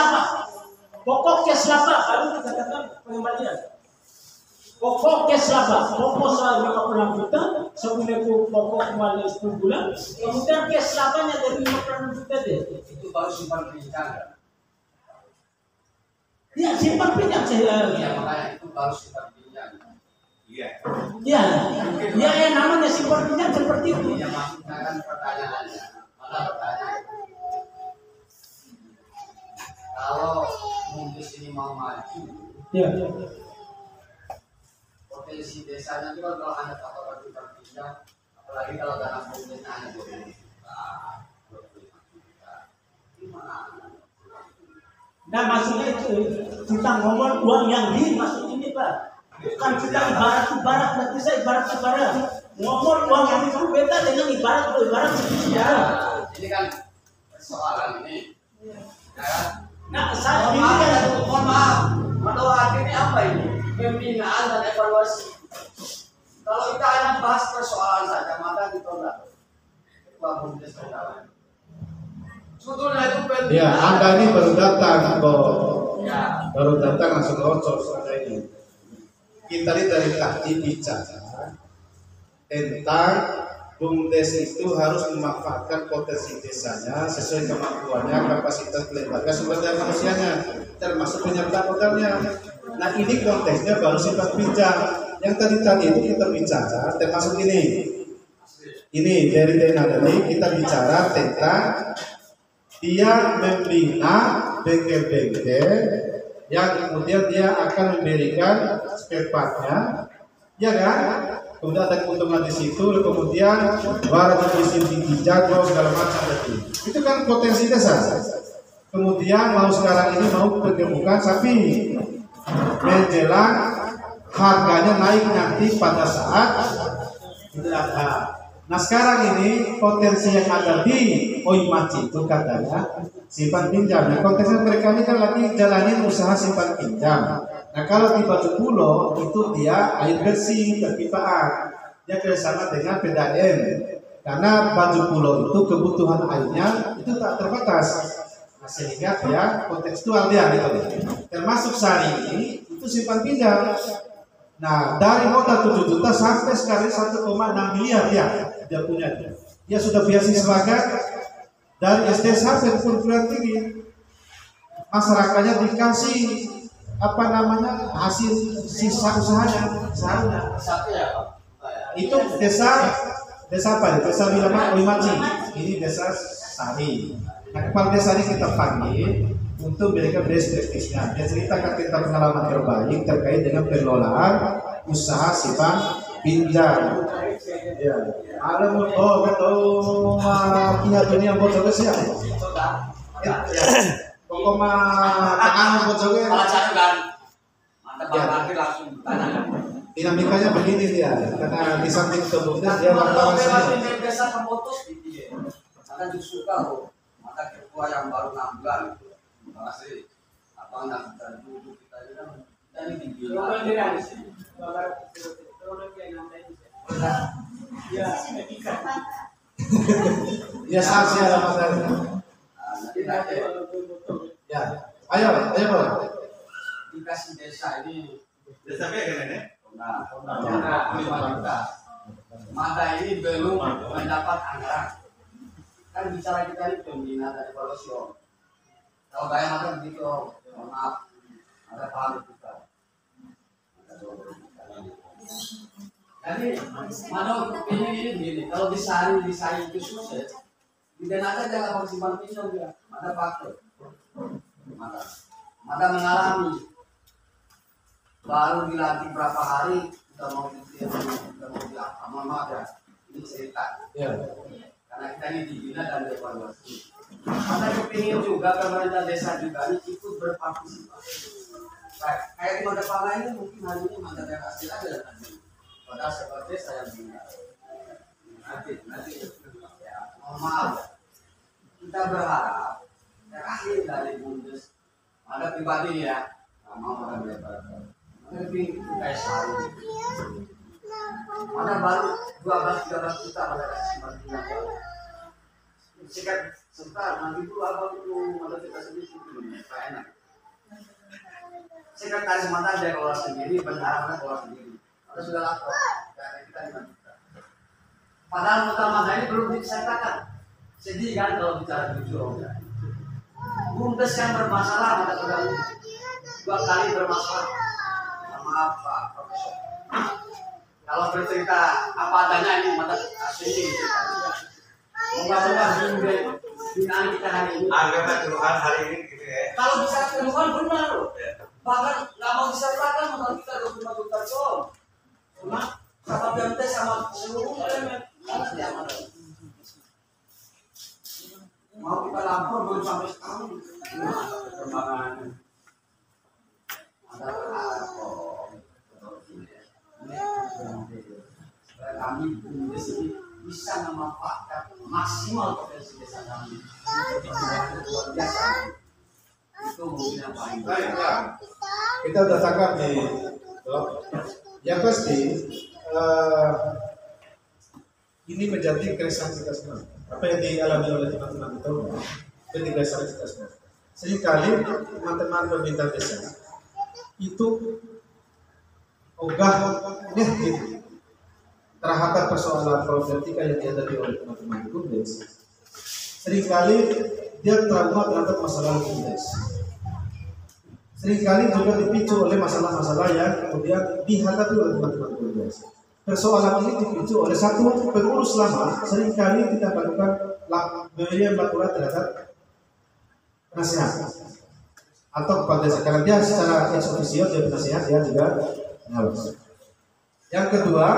laba. Pokok cash laba baru dikatakan pengembalian. Pokok cash laba, pokok soal 56 juta, sebelum itu pokok kembali 10 bulan, kemudian cash labanya dari 56 juta deh. Itu baru simpan pinjam. Ya simpan pinjam saya. Iya, makanya itu baru simpan pinjam. Iya. Ya, ya namanya simpan pinjam seperti itu. Yang maksudnya kan pertanyaannya, maka pertanyaan. Kalau Bumdes ini mau maju, Ya. potensi desanya itu kan kalau hanya faktor simpan pinjam, apalagi kalau dana Bumdesnya hanya 20 juta, 25 juta, gimana? Nah maksudnya itu kita ngomong uang yang dimaksud ini Pak, bukan kita ibarat nanti saya ibarat ngomong uang yang itu beda dengan ibarat sejarah. Ini kan persoalan ini, ya kan? Nah saya ini kan Mohon maaf, pada hari ini apa ini? Pembinaan dan evaluasi. Kalau kita hanya bahas persoalan saja, maka ditolak. Ketua Bumdes saudara. Sebetulnya itu pembinaan. Ya, Anda ini baru datang kok. Ya. Baru datang langsung ngocok seperti ini. Kita ini dari tadi bicara tentang Bumdes itu harus memanfaatkan potensi desanya sesuai kemampuannya, kapasitas lembaga sumber daya manusianya, termasuk penyertaan modalnya. Nah ini konteksnya baru simpan pinjam. Yang tadi itu kita bicara termasuk ini. Ini dari dana tadi kita bicara tentang dia membina bengkel-bengkel yang kemudian dia akan memberikan spare part-nya, ya kan? Kemudian ada keuntungan di situ, kemudian barang yang tinggi jago segala macam itu kan potensi desa. Kemudian mau sekarang ini mau pergemukan sapi, menjelang harganya naik nanti pada saat itu ada. Nah sekarang ini potensi yang ada di Oimaci itu katanya simpan pinjam. Nah konteksnya mereka ini kan lagi jalanin usaha simpan pinjam. Nah kalau di Batu Pulo itu dia air bersih perpipaan, dia kerjasama dengan PDAM. Karena Batu Pulo itu kebutuhan airnya itu tak terbatas. Nah, sehingga dia kontekstual dia gitu. Termasuk Sari ini itu simpan pinjam. Nah dari modal 7 juta sampai sekarang 1,6 miliar dia punya. Dia sudah beasiswa dari SD sampai perguruan tinggi. Masyarakatnya dikasih hasil sisa usahanya seharusnya. Satu ya Pak. Itu desa apa? Desa Oimaci. Ini desa Sari. Nah kepala desa ini kita panggil untuk memberikan best practice-nya. Dia ceritakan tentang pengalaman terbaik terkait dengan pengelolaan usaha simpan pinjam. Ya. Ada betul pihak dunia bocor sih ya. Ya. Pokoknya tangan bocor Kalau kan mantap banget langsung ditanyakan. Dinamikanya begini dia, karena di samping sebelumnya dia wartawan sendiri. Biasa pemutus gitu ya. Maka justru kalau maka ketua yang baru 6 bulan itu masih apa nggak kita dulu kita ini kan dari dibina. Ya saksi alamat dari. Ya, ayo bro. Dikasih desa ini Desa apa ya kan? Nah, 5 juta. Mata ini belum mendapat anggaran. Kan bicara kita ini pembinaan dan evaluasi. Kalau kayak mata begitu, mohon maaf, ada paham kita. Jadi, mana ini begini, kalau disari itu sukses, dikenakan jangan pakai simpan pinjam ya, ada faktor. Maka mengalami baru dilantik berapa hari udah mau apa? Mohon maaf ya, ini cerita. Ya. Karena kita ini dibina dan dievaluasi. Maka kepingin juga pemerintah desa juga ini ikut berpartisipasi. Kayak di Madapala ini mungkin hari ini mandat yang hasil aja nanti. Padahal seperti saya bina. Nanti ya, mohon maaf. Kita berharap terakhir dari Bumdes ada pribadi ya, mau orang lebar. Lebih kayak selalu. Mana baru 12-13 juta pada kasih bantuan. Sikat sebentar nanti itu apa itu ada kita sendiri. enak. Sekretaris mantan dia kelola sendiri, bendahara kelola sendiri. Kalau sudah lapor, dari kita 5 juta. Padahal utama ini belum disertakan. Sedih kan kalau bicara jujur. Bumdes yang bermasalah, maka sudah 2 kali bermasalah. Maaf Pak Profesor. Kalau bercerita apa adanya ini mata asli ceritanya. Moga-moga binaan kita hari ini. Anggaplah keluhan hari ini gitu ya. Kalau bisa keluhan benar loh. Bahkan nggak mau disertakan modal kita 25 juta ton. Cuma sama BMT sama seluruh elemen harus diamankan. Mau kita lapor belum sampai sekarang. Perkembangan ada lapor. Kami di sini bisa memanfaatkan maksimal potensi desa kami. Luar biasa. Itu mungkin yang paling Baik, Pak. Kita sudah tangkap nih. Yang pasti ini menjadi keresahan kita semua. Apa yang dialami oleh teman-teman itu menjadi keresahan kita semua. Seringkali teman-teman pemerintah desa itu ogah gitu terhadap persoalan problematika yang dihadapi oleh teman-teman BUMDes. Seringkali dia trauma terhadap masalah BUMDes. Seringkali juga dipicu oleh masalah-masalah yang kemudian dihadapi oleh teman-teman BUMDes. Persoalan ini dipicu oleh satu pengurus lama, seringkali tidak melakukan pemberian laporan terhadap penasihat atau kepala desa, karena dia secara ex officio dia penasihat, dia juga pengawas. Yang kedua,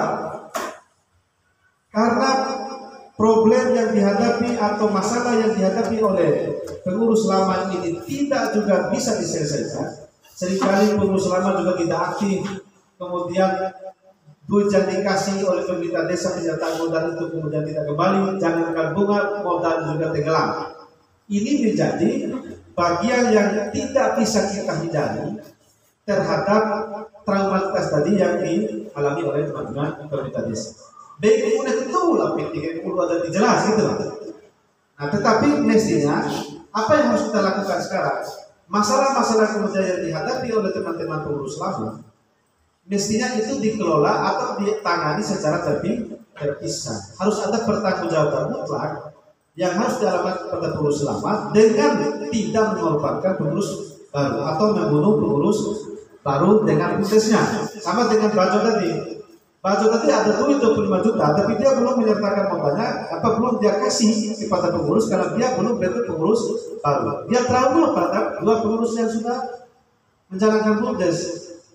karena problem yang dihadapi atau masalah yang dihadapi oleh pengurus lama ini tidak juga bisa diselesaikan. Seringkali pengurus lama juga tidak aktif, kemudian duit yang dikasih oleh pemerintah desa penyertaan modal itu kemudian tidak kembali, jangankan bunga, modal juga tenggelam. Ini menjadi bagian yang tidak bisa kita hindari terhadap traumatitas tadi yang dialami oleh teman-teman pemerintah desa. Baik itu lah penting perlu ada dijelas gitu lah. Nah, tetapi mestinya apa yang harus kita lakukan sekarang? Masalah-masalah kemudian yang dihadapi oleh teman-teman pengurus lama, mestinya itu dikelola atau ditangani secara terpisah. Harus ada pertanggungjawaban mutlak yang harus dialami kepada pengurus lama dengan tidak mengorbankan pengurus baru atau membunuh pengurus baru dengan BUMDesnya. Sama dengan Bajo tadi. Bajo tadi ada duit 25 juta, tapi dia belum menyertakan modalnya, belum dia kasih kepada pengurus karena dia belum bentuk pengurus baru. Dia trauma pada 2 pengurus yang sudah menjalankan BUMDes,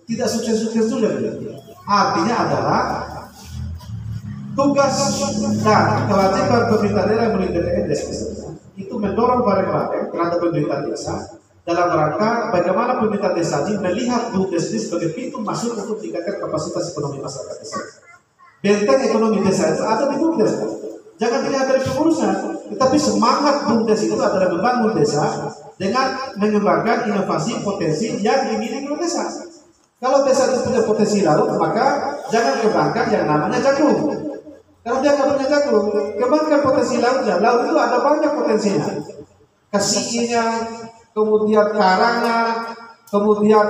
tidak sukses-sukses juga. Artinya adalah tugas dan kewajiban pemerintah daerah melalui DPRD itu mendorong bareng-bareng terhadap pemerintah desa dalam rangka bagaimana pemerintah desa ini melihat BUMDes ini sebagai pintu masuk untuk meningkatkan kapasitas ekonomi masyarakat desa. Benteng ekonomi desa itu ada di BUMDes. Jangan dilihat dari pengurusnya, tetapi semangat BUMDes itu adalah membangun desa dengan mengembangkan inovasi potensi yang dimiliki oleh desa. Kalau desa itu punya potensi laut, maka jangan kembangkan yang namanya jagung. Kalau dia nggak punya jagung, kembangkan potensi lautnya. Laut itu ada banyak potensinya. Kasihnya, kemudian karangnya, kemudian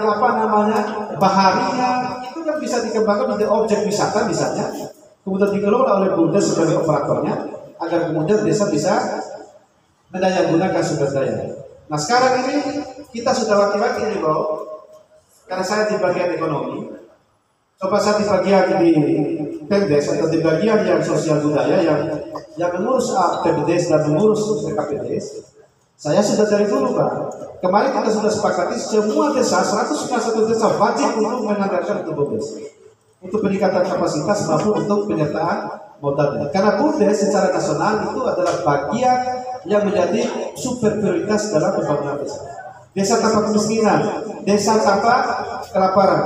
baharinya, itu kan bisa dikembangkan menjadi objek wisata misalnya, kemudian dikelola oleh BUMDes sebagai operatornya, agar kemudian desa bisa mendaya gunakan sumber daya. Nah sekarang ini kita sudah laki-laki nih bro, karena saya di bagian ekonomi, coba saya di bagian di PEMDes atau di bagian yang sosial budaya yang mengurus PEMDes dan mengurus PKPDes. Saya sudah dari dulu Pak. Kemarin kita sudah sepakati semua desa, 191 desa wajib untuk menganggarkan untuk BUMDes, untuk peningkatan kapasitas maupun untuk penyertaan modal. Karena BUMDes secara nasional itu adalah bagian yang menjadi super prioritas dalam pembangunan desa. Desa tanpa kemiskinan, desa tanpa kelaparan,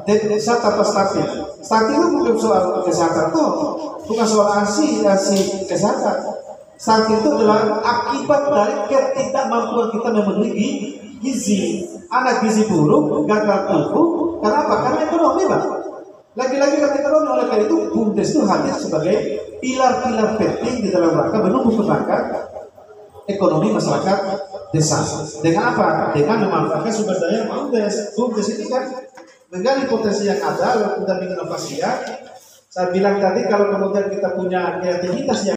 desa tanpa stunting. Stunting itu bukan soal kesehatan tuh, bukan soal asi kesehatan. Stunting itu adalah akibat dari ketidakmampuan kita memenuhi gizi. Anak gizi buruk, gagal tumbuh, karena apa? Karena ekonomi Pak. Lagi-lagi karena ekonomi, oleh karena itu BUMDes itu hadir sebagai pilar-pilar penting di dalam rangka menumbuh kembangkan ekonomi masyarakat desa. Dengan apa? Dengan memanfaatkan sumber daya BUMDes. BUMDes ini kan menggali potensi yang ada, lalu kemudian menginovasikan. Saya bilang tadi kalau kemudian kita punya kreativitas yang